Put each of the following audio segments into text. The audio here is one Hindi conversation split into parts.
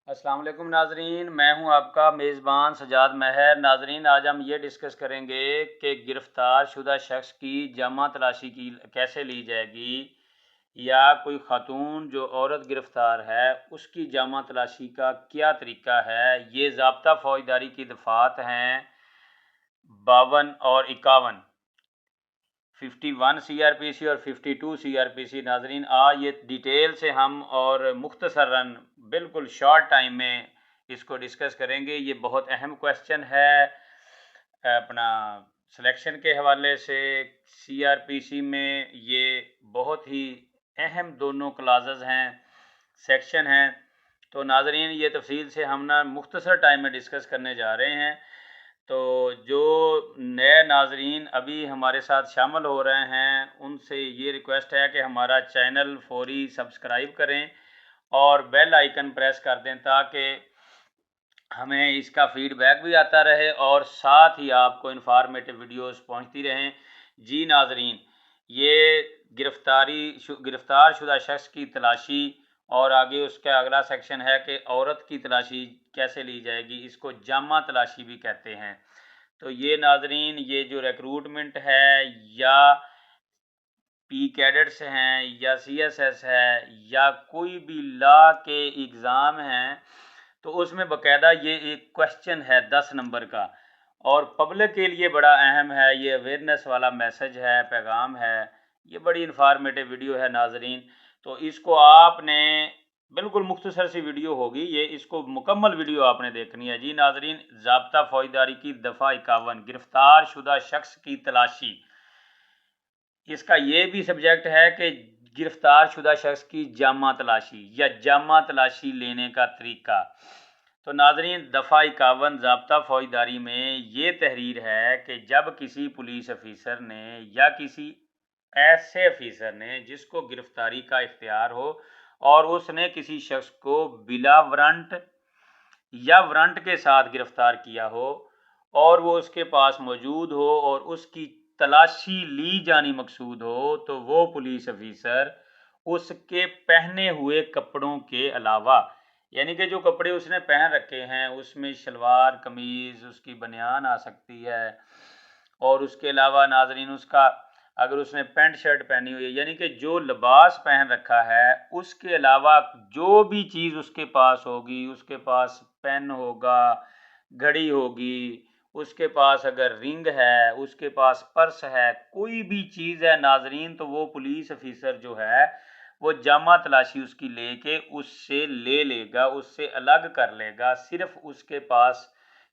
अस्सलाम वालेकुम नाजरीन, मैं हूं आपका मेज़बान सजाद महर। नाजरीन, आज हम ये डिस्कस करेंगे कि गिरफ़्तार शुदा शख्स की जामा तलाशी की कैसे ली जाएगी, या कोई ख़ातून जो औरत गिरफ़्तार है उसकी जामा तलाशी का क्या तरीका है। ये ज़ाब्ता फ़ौजदारी की दफ़ात हैं 52 और 51, 51 CRPC और 52 CRPC। नाजरीन, आज ये डिटेल से हम और मुख्तसरन बिल्कुल शॉर्ट टाइम में इसको डिस्कस करेंगे। ये बहुत अहम क्वेश्चन है अपना सिलेक्शन के हवाले से। CRPC में ये बहुत ही अहम दोनों क्लासेस हैं, सेक्शन हैं। तो नाजरीन, ये तफसील से हम ना मुख्तसर टाइम में डिस्कस करने जा रहे हैं। तो जो नए नाजरीन अभी हमारे साथ शामिल हो रहे हैं उनसे ये रिक्वेस्ट है कि हमारा चैनल फौरी सब्सक्राइब करें और बेल आइकन प्रेस कर दें, ताकि हमें इसका फीडबैक भी आता रहे और साथ ही आपको इन्फॉर्मेटिव वीडियोस पहुंचती रहें। जी नाजरीन, ये गिरफ़्तार शुदा शख्स की तलाशी और आगे उसका अगला सेक्शन है कि औरत की तलाशी कैसे ली जाएगी, इसको जामा तलाशी भी कहते हैं। तो ये नाजरीन, ये जो रिक्रूटमेंट है या पी कैडेट्स हैं या CSS है या कोई भी लॉ के एग्ज़ाम हैं, तो उसमें बाकायदा ये एक क्वेश्चन है 10 नंबर का और पब्लिक के लिए बड़ा अहम है। ये अवेयरनेस वाला मैसेज है, पैगाम है। ये बड़ी इन्फॉर्मेटिव वीडियो है नाजरीन। तो इसको आपने बिल्कुल मुख्तसर सी वीडियो होगी ये, इसको मुकम्मल वीडियो आपने देखनी है। जी नाजरीन, ज़ाब्ता फ़ौजदारी की दफ़ा 51, गिरफ़्तार शुदा शख्स की तलाशी, इसका ये भी सब्जेक्ट है कि गिरफ़्तार शुदा शख्स की जामा तलाशी या जामा तलाशी लेने का तरीका। तो नाजरीन, दफ़ा 51 ज़ाब्ता फ़ौजदारी में ये तहरीर है कि जब किसी पुलिस अफीसर ने या किसी ऐसे अफीसर ने जिसको गिरफ़्तारी का इख्तियार हो और उसने किसी शख्स को बिला वारंट या वारंट के साथ गिरफ़्तार किया हो और वो उसके पास मौजूद हो और उसकी तलाशी ली जानी मकसूद हो, तो वो पुलिस अफीसर उसके पहने हुए कपड़ों के अलावा, यानी कि जो कपड़े उसने पहन रखे हैं उसमें शलवार कमीज़ उसकी बनियान आ सकती है, और उसके अलावा नाजरीन उसका अगर उसने पैंट शर्ट पहनी हुई है, यानी कि जो लिबास पहन रखा है उसके अलावा जो भी चीज़ उसके पास होगी, उसके पास पेन होगा, घड़ी होगी, उसके पास अगर रिंग है, उसके पास पर्स है, कोई भी चीज़ है नाजरीन, तो वो पुलिस अफीसर जो है वो जामा तलाशी उसकी लेके उससे ले लेगा, उससे अलग कर लेगा। सिर्फ उसके पास,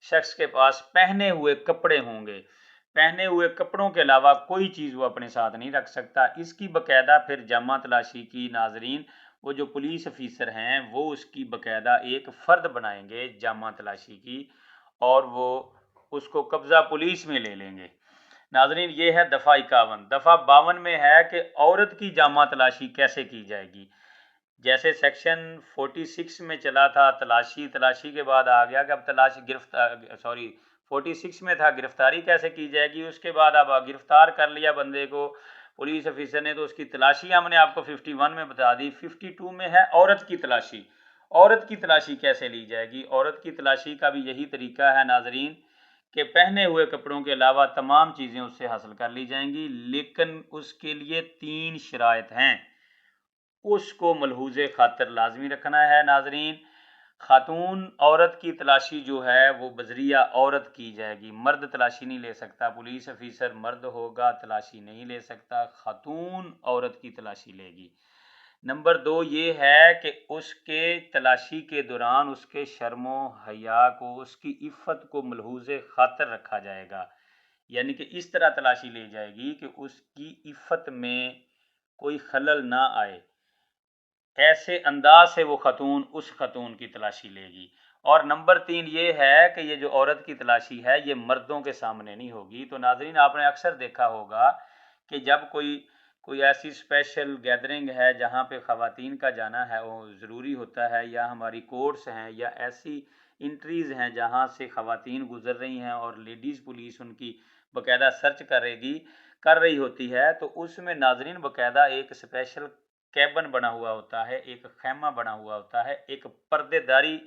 शख्स के पास पहने हुए कपड़े होंगे, पहने हुए कपड़ों के अलावा कोई चीज़ वो अपने साथ नहीं रख सकता। इसकी बाकायदा फिर जामा तलाशी की नाजरीन वो जो पुलिस अफीसर हैं वो उसकी बाकायदा एक फ़र्द बनाएंगे जामा तलाशी की, और वो उसको कब्ज़ा पुलिस में ले लेंगे। नाजरीन, ये है दफ़ा 51। दफ़ा 52 में है कि औरत की जामा तलाशी कैसे की जाएगी। जैसे सेक्शन 46 में चला था तलाशी, तलाशी के बाद आ गया कि अब तलाशी 46 में था गिरफ्तारी कैसे की जाएगी। उसके बाद अब गिरफ्तार कर लिया बंदे को पुलिस ऑफिसर ने, तो उसकी तलाशी हमने आपको 51 में बता दी। 52 में है औरत की तलाशी। औरत की तलाशी कैसे ली जाएगी। औरत की तलाशी का भी यही तरीका है नाजरीन कि पहने हुए कपड़ों के अलावा तमाम चीज़ें उससे हासिल कर ली जाएंगी, लेकिन उसके लिए 3 शराइत हैं, उसको मलहूज़े खातर लाजमी रखना है। नाजरीन, खातून औरत की तलाशी जो है वो बजरिया औरत की जाएगी, मर्द तलाशी नहीं ले सकता। पुलिस ऑफिसर मर्द होगा तलाशी नहीं ले सकता, खातून औरत की तलाशी लेगी। नंबर 2 ये है कि उसके तलाशी के दौरान उसके शर्मो हया को, उसकी इफ़्फ़त को मलहूज़े खातर रखा जाएगा, यानी कि इस तरह तलाशी ली जाएगी कि उसकी इफ़्फ़त में कोई खलल ना आए, ऐसे अंदाज से वो खतून उस खतून की तलाशी लेगी। और नंबर 3 ये है कि ये जो औरत की तलाशी है ये मर्दों के सामने नहीं होगी। तो नाजरीन, आपने अक्सर देखा होगा कि जब कोई कोई ऐसी स्पेशल गैदरिंग है जहाँ पे ख़वातीन का जाना है वो ज़रूरी होता है, या हमारी कोर्ट्स हैं या ऐसी इंट्रीज़ हैं जहाँ से ख़वातीन गुज़र रही हैं और लेडीज़ पुलिस उनकी बाकायदा सर्च कर रही होती है, तो उसमें नाजरीन बाकायदा एक स्पेशल कैबन बना हुआ होता है, एक खैमा बना हुआ होता है, एक पर्देदारी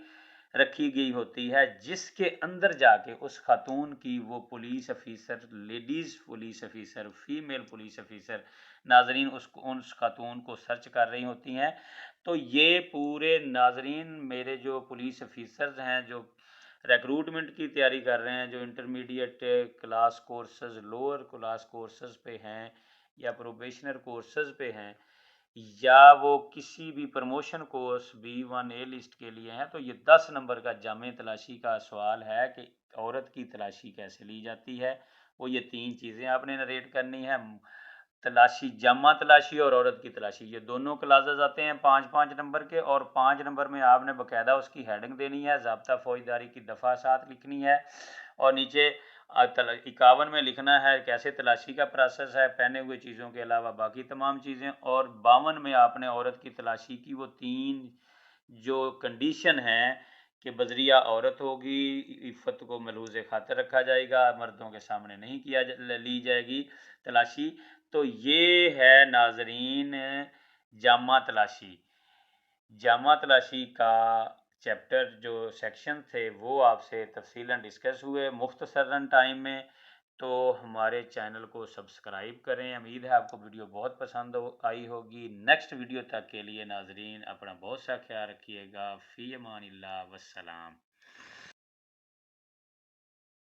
रखी गई होती है, जिसके अंदर जाके उस खातून की वो police officer, ladies police officer, female police officer नाजरीन उस खातून को सर्च कर रही होती हैं। तो ये पूरे नाजरीन मेरे जो पुलिस ऑफिसर्स हैं, जो रिक्रूटमेंट की तैयारी कर रहे हैं, जो intermediate class courses, lower class courses पे हैं या प्रोबेशनर कोर्सेज पे हैं, या वो किसी भी promotion course B1 A list के लिए हैं, तो ये 10 नंबर का जामे तलाशी का सवाल है कि औरत की तलाशी कैसे ली जाती है। वो ये 3 चीज़ें आपने नरेट करनी है, तलाशी, जामा तलाशी और औरत की तलाशी। ये दोनों क्लासेस आते हैं 5-5 नंबर के, और 5 नंबर में आपने बाकायदा उसकी हेडिंग देनी है, ज़ाब्ता फौजदारी की दफ़ा 7 लिखनी है, और नीचे 51 में लिखना है कैसे तलाशी का प्रोसेस है, पहने हुए चीज़ों के अलावा बाकी तमाम चीज़ें, और 52 में आपने औरत की तलाशी की वो 3 जो कंडीशन है कि बजरिया औरत होगी, इफ़्फ़त को मलूज़ खातर रखा जाएगा, मर्दों के सामने नहीं ली जाएगी तलाशी। तो ये है नाजरीन जामा तलाशी। जामा तलाशी का चैप्टर जो सेक्शन थे वो आपसे तफसीलन डिस्कस हुए मुख्तसरन टाइम में। तो हमारे चैनल को सब्सक्राइब करें। उम्मीद है आपको वीडियो बहुत पसंद आई होगी। नेक्स्ट वीडियो तक के लिए नाजरीन अपना बहुत सा ख्याल रखिएगा। फ़ी अमानिल्लाह, वस्सलाम।